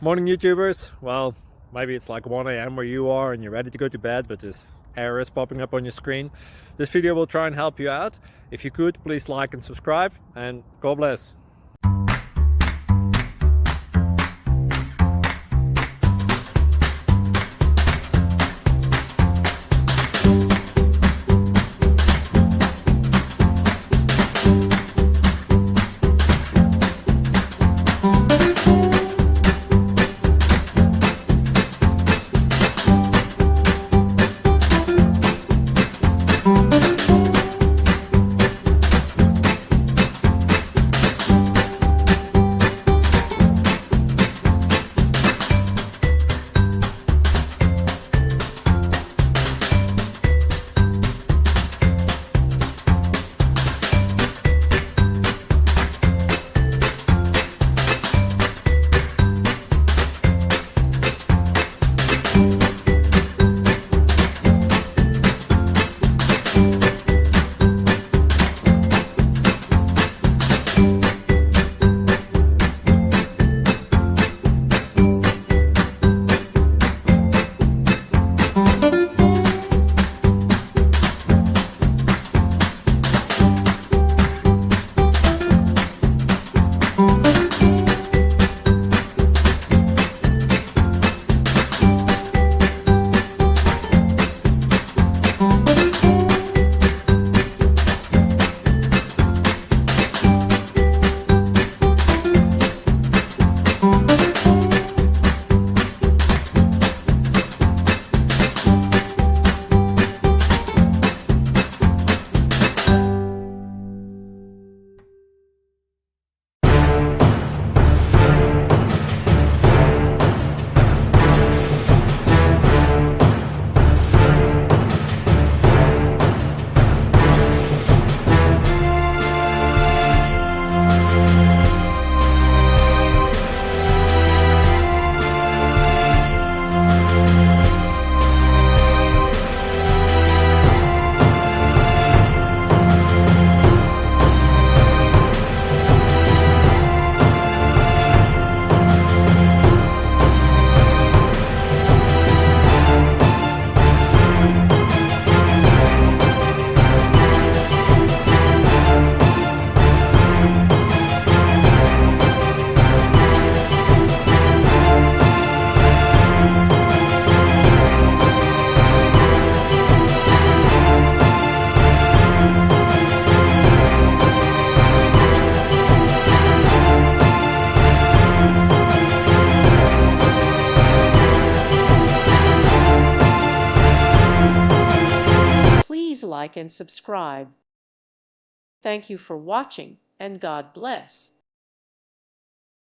Morning YouTubers. Well, maybe it's like 1 a.m. where you are and you're ready to go to bed, but this error is popping up on your screen. This video will try and help you out. If you could, please like and subscribe, and God bless. Please like and subscribe. Thank you for watching, and God bless.